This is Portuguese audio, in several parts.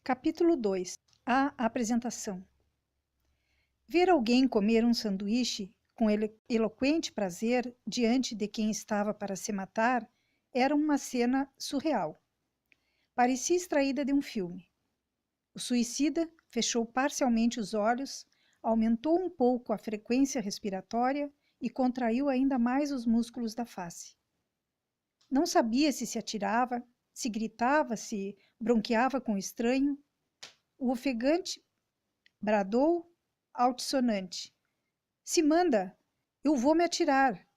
Capítulo 2. A apresentação. Ver alguém comer um sanduíche com eloquente prazer diante de quem estava para se matar era uma cena surreal. Parecia extraída de um filme. O suicida fechou parcialmente os olhos, aumentou um pouco a frequência respiratória e contraiu ainda mais os músculos da face. Não sabia se atirava, se gritava, se bronqueava com o estranho. O ofegante bradou altissonante: "Se manda, eu vou me atirar!"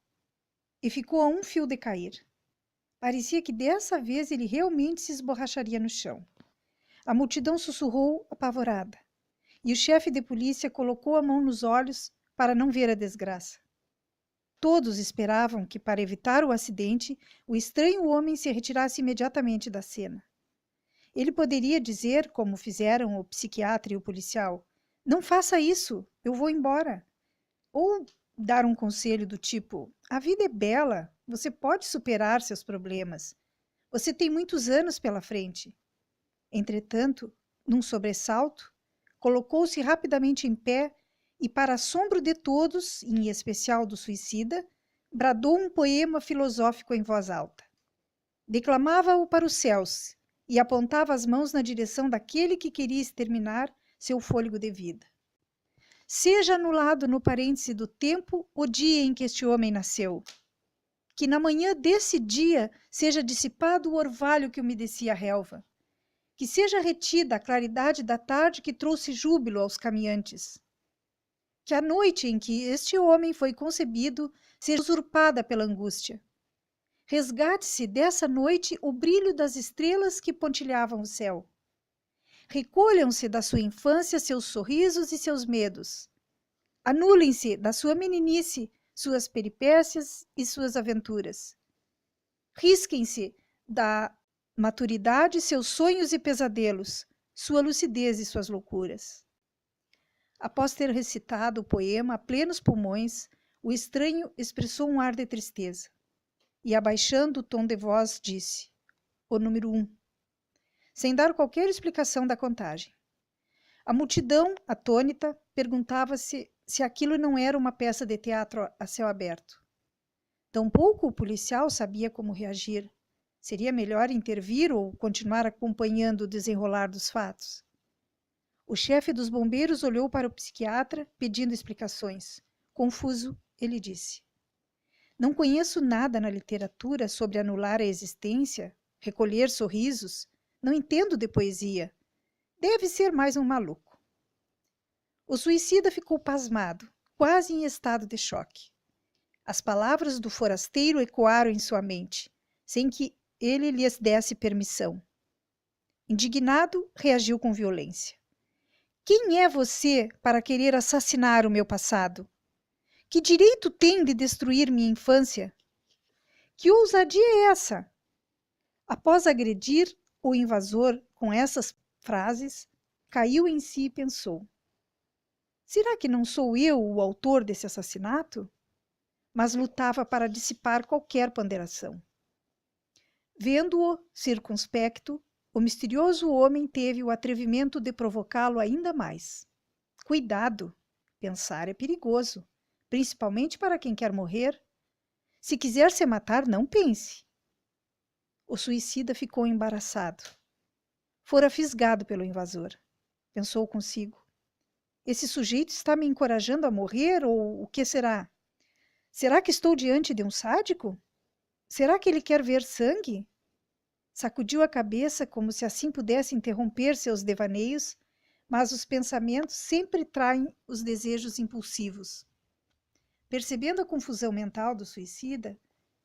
E ficou a um fio de cair. Parecia que dessa vez ele realmente se esborracharia no chão. A multidão sussurrou apavorada, e o chefe de polícia colocou a mão nos olhos para não ver a desgraça. Todos esperavam que, para evitar o acidente, o estranho homem se retirasse imediatamente da cena. Ele poderia dizer, como fizeram o psiquiatra e o policial: "Não faça isso, eu vou embora." Ou dar um conselho do tipo: "A vida é bela, você pode superar seus problemas. Você tem muitos anos pela frente." Entretanto, num sobressalto, colocou-se rapidamente em pé e, para assombro de todos, em especial do suicida, bradou um poema filosófico em voz alta. Declamava-o para os céus e apontava as mãos na direção daquele que queria exterminar seu fôlego de vida. Seja anulado no parêntese do tempo o dia em que este homem nasceu. Que na manhã desse dia seja dissipado o orvalho que umedecia a relva. Que seja retida a claridade da tarde que trouxe júbilo aos caminhantes. Que a noite em que este homem foi concebido seja usurpada pela angústia. Resgate-se dessa noite o brilho das estrelas que pontilhavam o céu. Recolham-se da sua infância seus sorrisos e seus medos. Anulem-se da sua meninice suas peripécias e suas aventuras. Risquem-se da maturidade seus sonhos e pesadelos, sua lucidez e suas loucuras. Após ter recitado o poema a plenos pulmões, o estranho expressou um ar de tristeza e, abaixando o tom de voz, disse: "O número 1", sem dar qualquer explicação da contagem. A multidão, atônita, perguntava-se se aquilo não era uma peça de teatro a céu aberto. Tampouco o policial sabia como reagir. Seria melhor intervir ou continuar acompanhando o desenrolar dos fatos? O chefe dos bombeiros olhou para o psiquiatra, pedindo explicações. Confuso, ele disse: "Não conheço nada na literatura sobre anular a existência, recolher sorrisos. Não entendo de poesia. Deve ser mais um maluco." O suicida ficou pasmado, quase em estado de choque. As palavras do forasteiro ecoaram em sua mente, sem que ele lhes desse permissão. Indignado, reagiu com violência. "Quem é você para querer assassinar o meu passado? Que direito tem de destruir minha infância? Que ousadia é essa?" Após agredir o invasor com essas frases, caiu em si e pensou: será que não sou eu o autor desse assassinato? Mas lutava para dissipar qualquer ponderação. Vendo-o circunspecto, o misterioso homem teve o atrevimento de provocá-lo ainda mais. Cuidado, pensar é perigoso, principalmente para quem quer morrer. Se quiser se matar, não pense. O suicida ficou embaraçado. Fora fisgado pelo invasor. Pensou consigo: esse sujeito está me encorajando a morrer, ou o que será? Será que estou diante de um sádico? Será que ele quer ver sangue? Sacudiu a cabeça como se assim pudesse interromper seus devaneios, mas os pensamentos sempre traem os desejos impulsivos. Percebendo a confusão mental do suicida,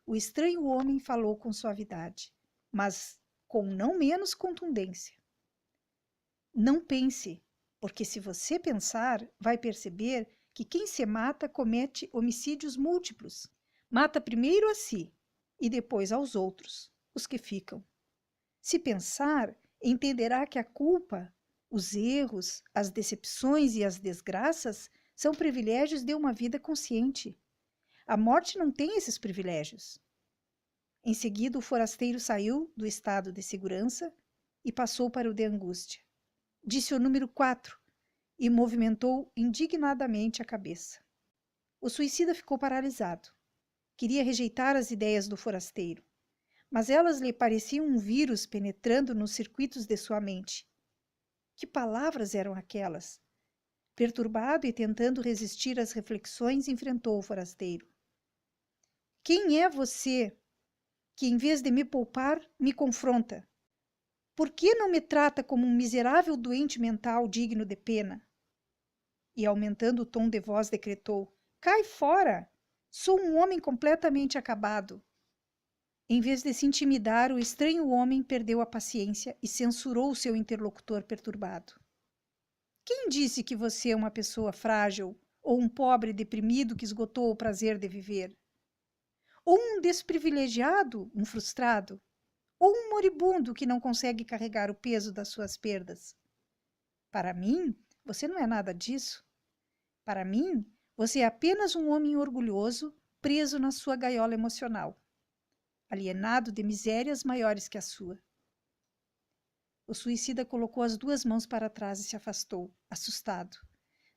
o estranho homem falou com suavidade, mas com não menos contundência. "Não pense, porque se você pensar, vai perceber que quem se mata comete homicídios múltiplos. Mata primeiro a si e depois aos outros, os que ficam. Se pensar, entenderá que a culpa, os erros, as decepções e as desgraças são privilégios de uma vida consciente. A morte não tem esses privilégios." Em seguida, o forasteiro saiu do estado de segurança e passou para o de angústia. disse o número 4 e movimentou indignadamente a cabeça. O suicida ficou paralisado. Queria rejeitar as ideias do forasteiro, mas elas lhe pareciam um vírus penetrando nos circuitos de sua mente. Que palavras eram aquelas? Perturbado e tentando resistir às reflexões, enfrentou o forasteiro. Quem é você que, em vez de me poupar, me confronta? Por que não me trata como um miserável doente mental digno de pena? E, aumentando o tom de voz, decretou: Cai fora! Sou um homem completamente acabado. Em vez de se intimidar, o estranho homem perdeu a paciência e censurou o seu interlocutor perturbado. Quem disse que você é uma pessoa frágil ou um pobre deprimido que esgotou o prazer de viver? Ou um desprivilegiado, um frustrado? Ou um moribundo que não consegue carregar o peso das suas perdas? Para mim, você não é nada disso. Para mim, você é apenas um homem orgulhoso preso na sua gaiola emocional, alienado de misérias maiores que a sua. O suicida colocou as 2 mãos para trás e se afastou, assustado,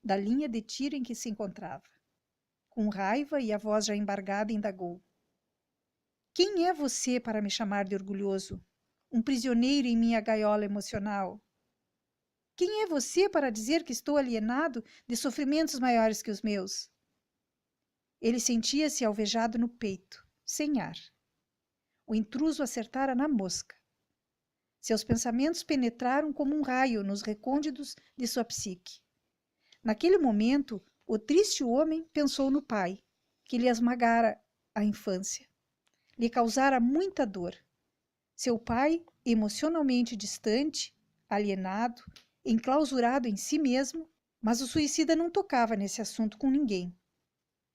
da linha de tiro em que se encontrava. Com raiva e a voz já embargada, indagou: Quem é você para me chamar de orgulhoso? Um prisioneiro em minha gaiola emocional? Quem é você para dizer que estou alienado de sofrimentos maiores que os meus? Ele sentia-se alvejado no peito, sem ar. O intruso acertara na mosca. Seus pensamentos penetraram como um raio nos recônditos de sua psique. Naquele momento, o triste homem pensou no pai, que lhe esmagara a infância. Lhe causara muita dor. Seu pai, emocionalmente distante, alienado, enclausurado em si mesmo, mas o suicida não tocava nesse assunto com ninguém.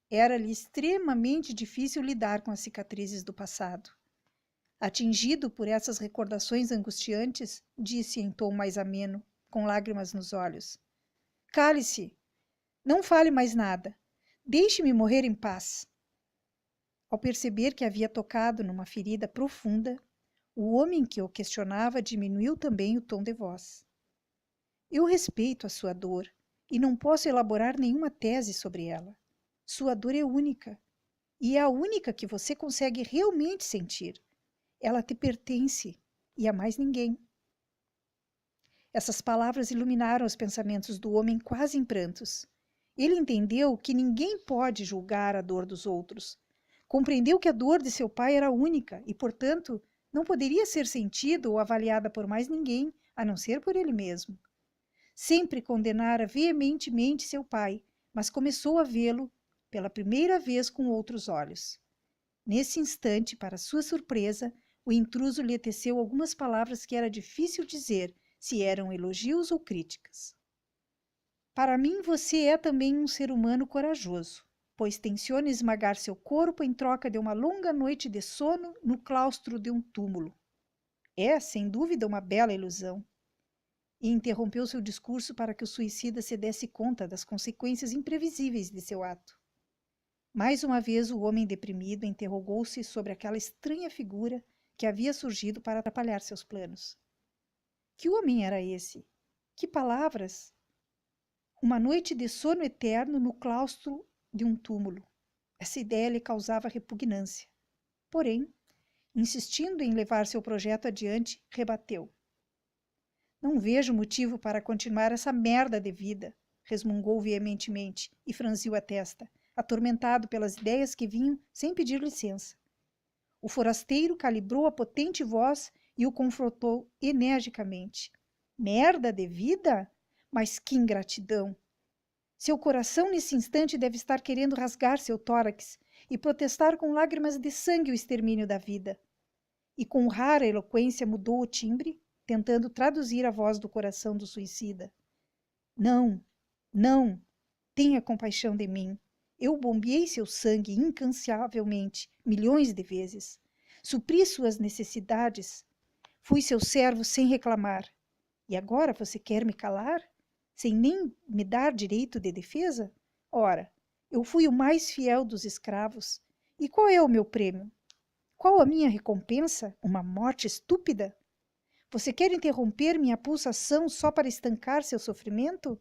Era-lhe extremamente difícil lidar com as cicatrizes do passado. Atingido por essas recordações angustiantes, disse em tom mais ameno, com lágrimas nos olhos: Cale-se! Não fale mais nada. Deixe-me morrer em paz. Ao perceber que havia tocado numa ferida profunda, o homem que o questionava diminuiu também o tom de voz. Eu respeito a sua dor e não posso elaborar nenhuma tese sobre ela. Sua dor é única, e é a única que você consegue realmente sentir. Ela te pertence e a mais ninguém. Essas palavras iluminaram os pensamentos do homem quase em prantos. Ele entendeu que ninguém pode julgar a dor dos outros. Compreendeu que a dor de seu pai era única e, portanto, não poderia ser sentida ou avaliada por mais ninguém, a não ser por ele mesmo. Sempre condenara veementemente seu pai, mas começou a vê-lo pela primeira vez com outros olhos. Nesse instante, para sua surpresa, o intruso lhe teceu algumas palavras que era difícil dizer se eram elogios ou críticas. Para mim, você é também um ser humano corajoso, pois tenciona esmagar seu corpo em troca de uma longa noite de sono no claustro de um túmulo. É, sem dúvida, uma bela ilusão. E interrompeu seu discurso para que o suicida se desse conta das consequências imprevisíveis de seu ato. Mais uma vez o homem deprimido interrogou-se sobre aquela estranha figura que havia surgido para atrapalhar seus planos. Que homem era esse? Que palavras? Uma noite de sono eterno no claustro de um túmulo. Essa ideia lhe causava repugnância. Porém, insistindo em levar seu projeto adiante, rebateu. Não vejo motivo para continuar essa merda de vida, resmungou veementemente e franziu a testa, atormentado pelas ideias que vinham sem pedir licença. O forasteiro calibrou a potente voz e o confrontou energicamente. Merda de vida? Mas que ingratidão! Seu coração nesse instante deve estar querendo rasgar seu tórax e protestar com lágrimas de sangue o extermínio da vida. E com rara eloquência mudou o timbre, tentando traduzir a voz do coração do suicida. Não, não, tenha compaixão de mim. Eu bombeei seu sangue incansavelmente, milhões de vezes. Supri suas necessidades. Fui seu servo sem reclamar. E agora você quer me calar? Sem nem me dar direito de defesa? Ora, eu fui o mais fiel dos escravos. E qual é o meu prêmio? Qual a minha recompensa? Uma morte estúpida? Você quer interromper minha pulsação só para estancar seu sofrimento?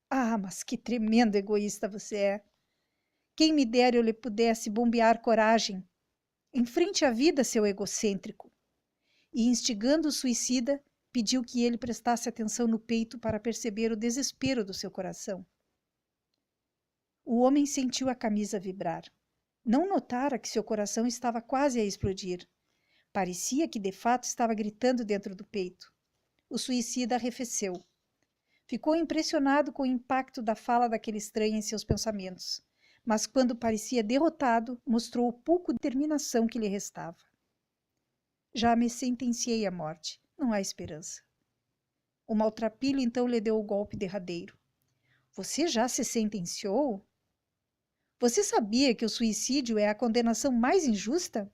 Ah, mas que tremendo egoísta você é! Quem me dera eu lhe pudesse bombear coragem. Enfrente a vida, seu egocêntrico. E, instigando o suicida, pediu que ele prestasse atenção no peito para perceber o desespero do seu coração. O homem sentiu a camisa vibrar. Não notara que seu coração estava quase a explodir. Parecia que de fato estava gritando dentro do peito. O suicida arrefeceu. Ficou impressionado com o impacto da fala daquele estranho em seus pensamentos, mas quando parecia derrotado, mostrou o pouco de determinação que lhe restava. Já me sentenciei à morte. Não há esperança. O maltrapilho então lhe deu o golpe derradeiro. Você já se sentenciou? Você sabia que o suicídio é a condenação mais injusta?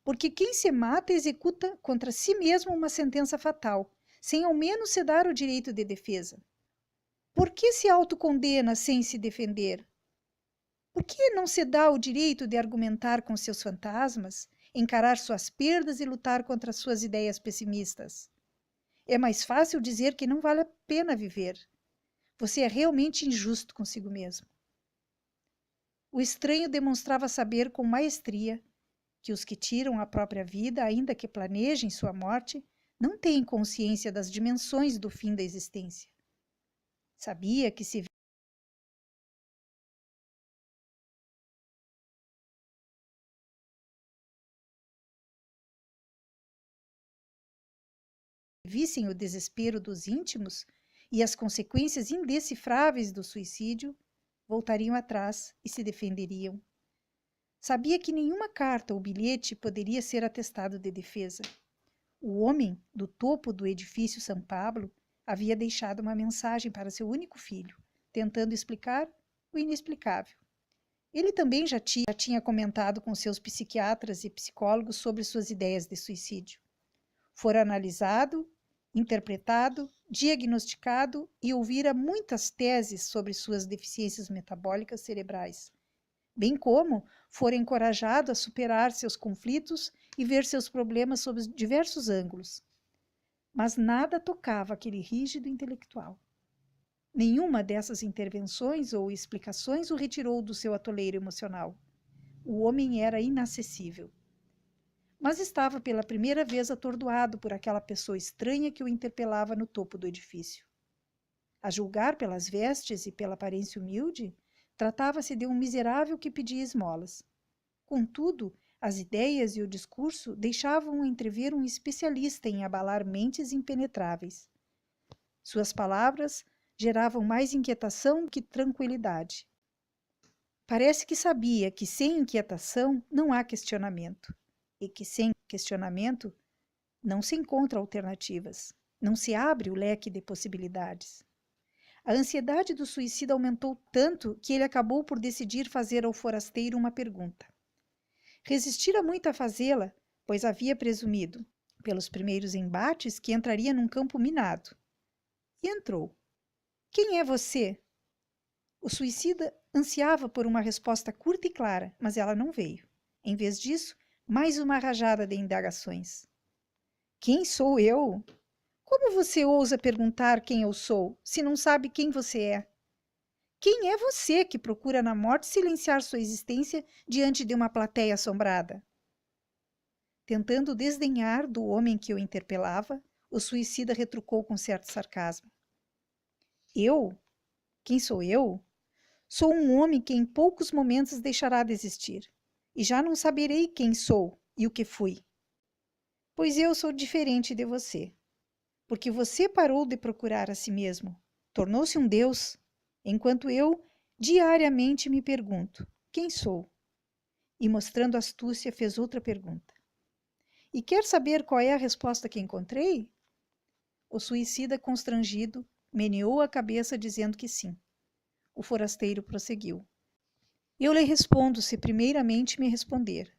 Porque quem se mata executa contra si mesmo uma sentença fatal, sem ao menos se dar o direito de defesa. Por que se autocondena sem se defender? Por que não se dá o direito de argumentar com seus fantasmas, encarar suas perdas e lutar contra suas ideias pessimistas? É mais fácil dizer que não vale a pena viver. Você é realmente injusto consigo mesmo. O estranho demonstrava saber com maestria que os que tiram a própria vida, ainda que planejem sua morte, não têm consciência das dimensões do fim da existência. Sabia que se vissem o desespero dos íntimos e as consequências indecifráveis do suicídio, voltariam atrás e se defenderiam. Sabia que nenhuma carta ou bilhete poderia ser atestado de defesa. O homem, do topo do edifício São Pablo, havia deixado uma mensagem para seu único filho, tentando explicar o inexplicável. Ele também já tinha comentado com seus psiquiatras e psicólogos sobre suas ideias de suicídio. Fora analisado, interpretado, diagnosticado e ouvira muitas teses sobre suas deficiências metabólicas cerebrais, bem como fora encorajado a superar seus conflitos e ver seus problemas sob diversos ângulos. Mas nada tocava aquele rígido intelectual. Nenhuma dessas intervenções ou explicações o retirou do seu atoleiro emocional. O homem era inacessível. Mas estava pela primeira vez atordoado por aquela pessoa estranha que o interpelava no topo do edifício. A julgar pelas vestes e pela aparência humilde, tratava-se de um miserável que pedia esmolas. Contudo, as ideias e o discurso deixavam entrever um especialista em abalar mentes impenetráveis. Suas palavras geravam mais inquietação que tranquilidade. Parece que sabia que sem inquietação não há questionamento, e que sem questionamento não se encontra alternativas, não se abre o leque de possibilidades. A ansiedade do suicida aumentou tanto que ele acabou por decidir fazer ao forasteiro uma pergunta. Resistira muito a fazê-la, pois havia presumido, pelos primeiros embates, que entraria num campo minado. E entrou. Quem é você? O suicida ansiava por uma resposta curta e clara, mas ela não veio. Em vez disso, mais uma rajada de indagações. Quem sou eu? Como você ousa perguntar quem eu sou, se não sabe quem você é? Quem é você que procura na morte silenciar sua existência diante de uma plateia assombrada? Tentando desdenhar do homem que o interpelava, o suicida retrucou com certo sarcasmo. Eu? Quem sou eu? Sou um homem que em poucos momentos deixará de existir, e já não saberei quem sou e o que fui. Pois eu sou diferente de você, porque você parou de procurar a si mesmo, tornou-se um Deus, enquanto eu diariamente me pergunto, quem sou? E mostrando astúcia, fez outra pergunta. E quer saber qual é a resposta que encontrei? O suicida, constrangido, meneou a cabeça dizendo que sim. O forasteiro prosseguiu. Eu lhe respondo se primeiramente me responder.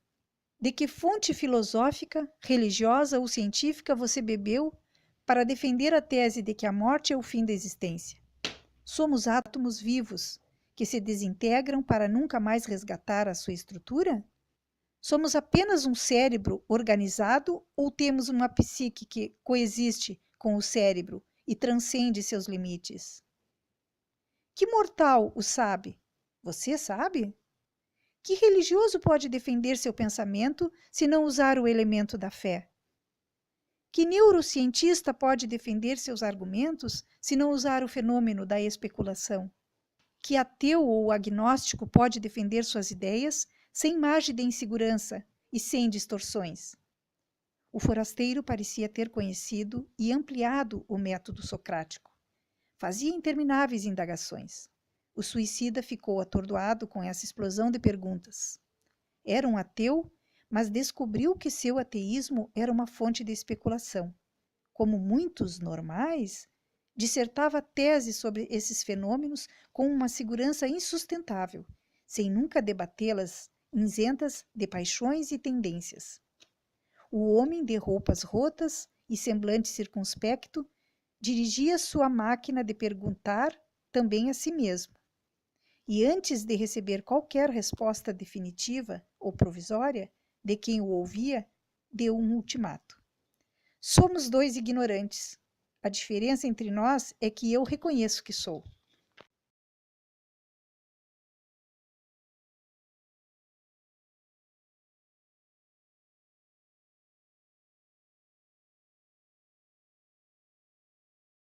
De que fonte filosófica, religiosa ou científica você bebeu para defender a tese de que a morte é o fim da existência? Somos átomos vivos que se desintegram para nunca mais resgatar a sua estrutura? Somos apenas um cérebro organizado ou temos uma psique que coexiste com o cérebro e transcende seus limites? Que mortal o sabe? Você sabe? Que religioso pode defender seu pensamento se não usar o elemento da fé? Que neurocientista pode defender seus argumentos se não usar o fenômeno da especulação? Que ateu ou agnóstico pode defender suas ideias sem margem de insegurança e sem distorções? O forasteiro parecia ter conhecido e ampliado o método socrático. Fazia intermináveis indagações. O suicida ficou atordoado com essa explosão de perguntas. Era um ateu, mas descobriu que seu ateísmo era uma fonte de especulação. Como muitos normais, dissertava teses sobre esses fenômenos com uma segurança insustentável, sem nunca debatê-las, isentas de paixões e tendências. O homem de roupas rotas e semblante circunspecto dirigia sua máquina de perguntar também a si mesmo. E antes de receber qualquer resposta definitiva ou provisória de quem o ouvia, deu um ultimato. Somos dois ignorantes. A diferença entre nós é que eu reconheço que sou.